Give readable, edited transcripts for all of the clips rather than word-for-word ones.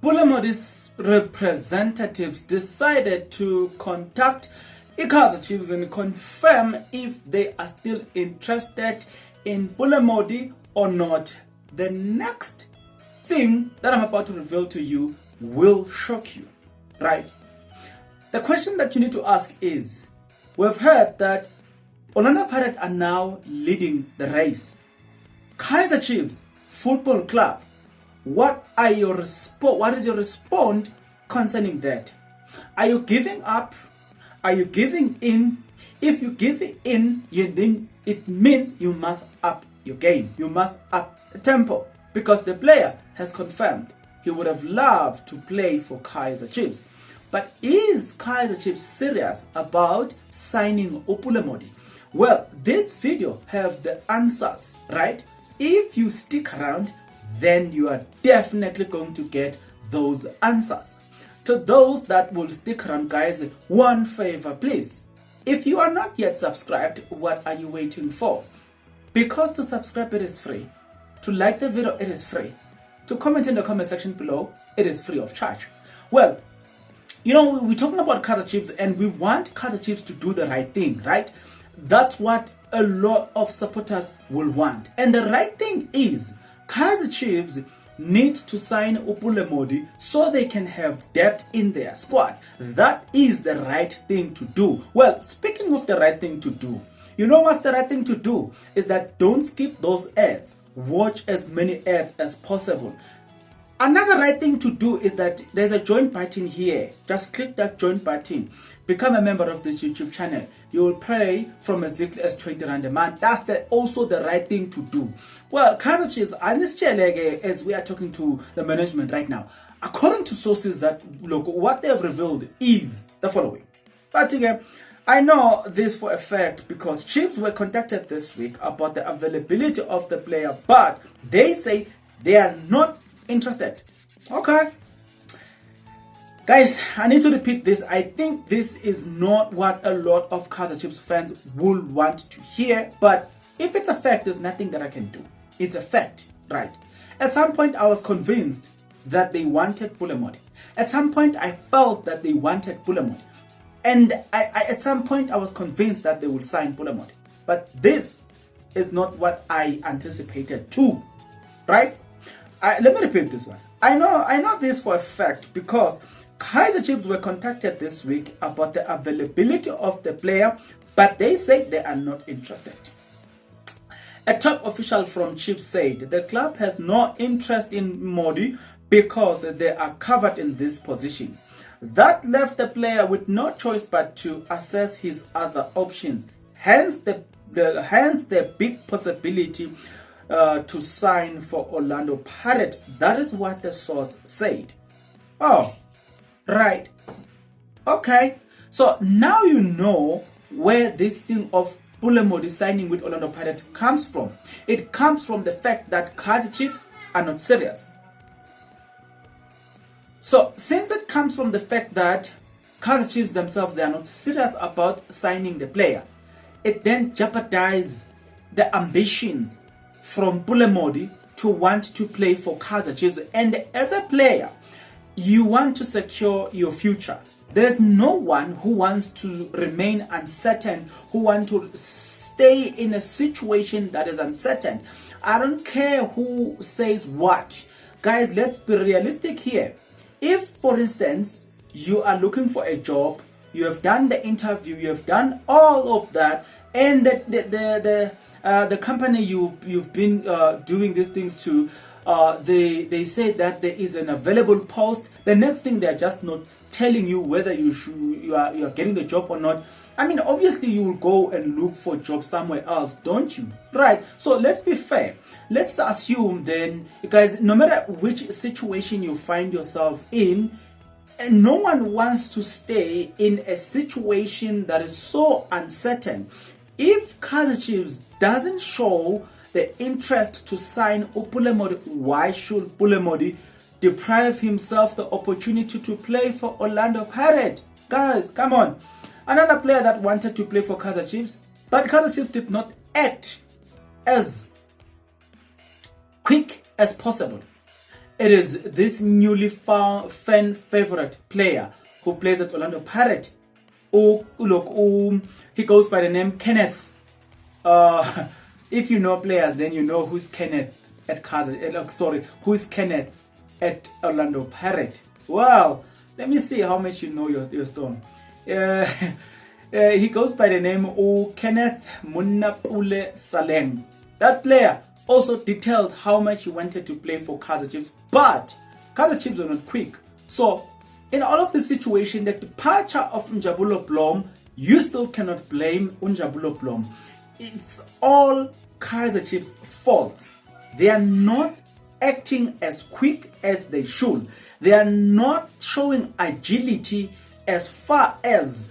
Pule Mmodi's representatives decided to contact Kaizer Chiefs and confirm if they are still interested in Pule Mmodi or not. The next thing that I'm about to reveal to you will shock you, right? The question that you need to ask is, we've heard that Orlando Pirates are now leading the race. Kaizer Chiefs Football Club, what is your response concerning that? Are you giving up? Are you giving in? If you give in, then it means you must up your game. You must up the tempo, because the player has confirmed he would have loved to play for Kaizer Chiefs. But is Kaizer Chiefs serious about signing Pule Mmodi? Well, this video have the answers, right? If you stick around, then you are definitely going to get those answers. To those that will stick around, guys, one favor, please. If you are not yet subscribed, what are you waiting for? Because to subscribe, it is free. To like the video, it is free. To comment in the comment section below, it is free of charge. Well, you know, we're talking about Kaizer Chiefs and we want Kaizer Chiefs to do the right thing, right? That's what a lot of supporters will want. And the right thing is, Kaizer Chiefs need to sign Pule Mmodi so they can have depth in their squad. That is the right thing to do. Well, speaking of the right thing to do, you know what's the right thing to do? Is that don't skip those ads. Watch as many ads as possible. Another right thing to do is that there's a join button here. Just click that join button. Become a member of this YouTube channel. You will pay from as little as 20 Rand a month. That's also the right thing to do. Well, Kaizer Chiefs, as we are talking to the management right now, according to sources that look, what they have revealed is the following. But again, I know this for a fact because Chiefs were contacted this week about the availability of the player, but they say they are not interested. Okay, guys, I need to repeat this. I think this is not what a lot of Kaizer Chiefs fans will want to hear, but if it's a fact, there's nothing that I can do. It's a fact, right? At some point I was convinced that they wanted Pule Mmodi. At some point I felt that they wanted Pule Mmodi, and at some point I was convinced that they would sign Pule Mmodi. But this is not what I anticipated too, right? Let me repeat this one. I know this for a fact because Kaizer Chiefs were contacted this week about the availability of the player, but they say they are not interested. A top official from Chiefs said the club has no interest in Mmodi because they are covered in this position. That left the player with no choice but to assess his other options. Hence the big possibility to sign for Orlando Pirates. That is what the source said. Oh, right. Okay. So now you know where this thing of Pule Mmodi signing with Orlando Pirates comes from. It comes from the fact that Kaizer Chiefs are not serious. So since it comes from the fact that Kaizer Chiefs themselves, they are not serious about signing the player, it then jeopardizes the ambitions from Pule Mmodi to want to play for Kaizer Chiefs. And as a player, you want to secure your future. There's no one who wants to remain uncertain, who wants to stay in a situation that is uncertain. I don't care who says what. Guys, let's be realistic here. If, for instance, you are looking for a job, you have done the interview, you have done all of that, and the company you've been doing these things to, they say that there is an available post. The next thing, they're just not telling you whether you are getting the job or not. I mean, obviously you will go and look for a job somewhere else, don't you? Right? So let's be fair. Let's assume then, guys, no matter which situation you find yourself in, and no one wants to stay in a situation that is so uncertain. If Kaizer Chiefs doesn't show the interest to sign Pule Mmodi, why should Pule Mmodi deprive himself the opportunity to play for Orlando Pirates? Guys, come on. Another player that wanted to play for Kaizer Chiefs, but Kaizer Chiefs did not act as quick as possible. It is this newly found fan favorite player who plays at Orlando Pirates. Oh, look, he goes by the name Kenneth. If you know players, then you know who's Kenneth at who's Kenneth at Orlando Pirates. Wow, let me see how much you know your stone. He goes by the name Kenneth Pule Mmodi. That player also detailed how much he wanted to play for Kaizer Chiefs, but Kaizer Chiefs were not quick. So, in all of the situation, the departure of Njabulo Blom, you still cannot blame Njabulo Blom. It's all Kaizer Chiefs' fault. They are not acting as quick as they should. They are not showing agility as far as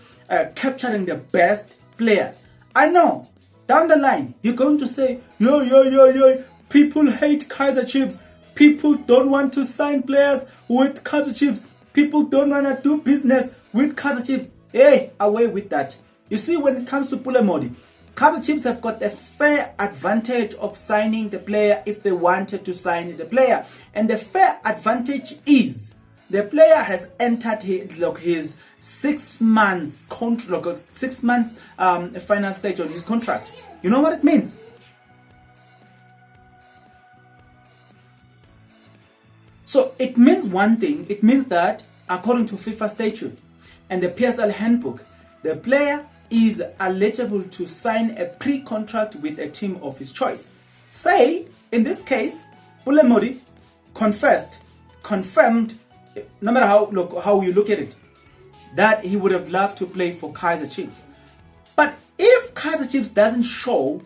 capturing the best players. I know, down the line, you're going to say, yo, people hate Kaizer Chiefs. People don't want to sign players with Kaizer Chiefs. People don't want to do business with Kaizer Chiefs. Hey, away with that. You see, when it comes to Pule Mmodi, Kaizer Chiefs have got a fair advantage of signing the player if they wanted to sign the player. And the fair advantage is the player has entered his 6 months contract, 6 months final stage on his contract. You know what it means? So it means one thing. It means that according to FIFA statute and the PSL handbook, the player is eligible to sign a pre-contract with a team of his choice. Say, in this case, Pule Mmodi confirmed, no matter how you look at it, that he would have loved to play for Kaizer Chiefs. But if Kaizer Chiefs doesn't show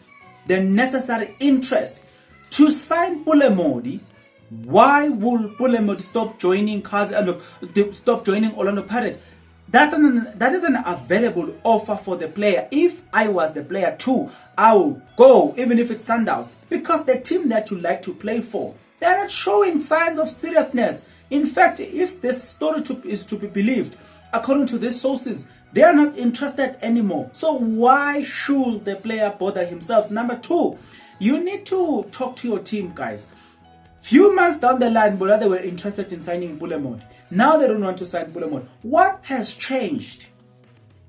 the necessary interest to sign Pule Mmodi, why will Pule Mmodi stop joining stop joining Orlando Pirates? That is an available offer for the player. If I was the player too, I will go, even if it's Sundowns, because the team that you like to play for, they're not showing signs of seriousness. In fact, if this story is to be believed, according to these sources, they are not interested anymore. So why should the player bother himself? Number two, you need to talk to your team, guys. Few months down the line, they were interested in signing Pule Mmodi. Now they don't want to sign Pule Mmodi. What has changed?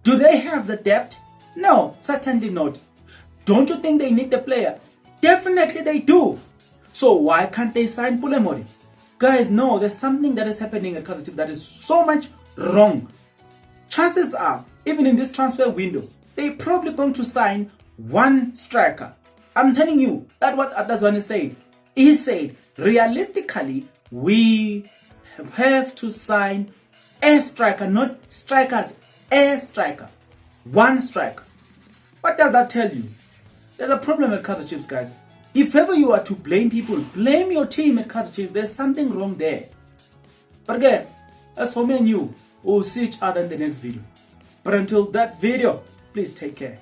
Do they have the depth? No, certainly not. Don't you think they need the player? Definitely they do. So why can't they sign Pule Mmodi? Guys, no, there's something that is happening at Kaizer Chiefs that is so much wrong. Chances are, even in this transfer window, they're probably going to sign one striker. I'm telling you, that's what Adazwan is saying. He said, realistically, we have to sign a striker, not strikers, a striker. One striker. What does that tell you? There's a problem at Kaizer Chiefs, guys. If ever you are to blame people, blame your team at Kaizer Chiefs. There's something wrong there. But again, as for me and you, we'll see each other in the next video. But until that video, please take care.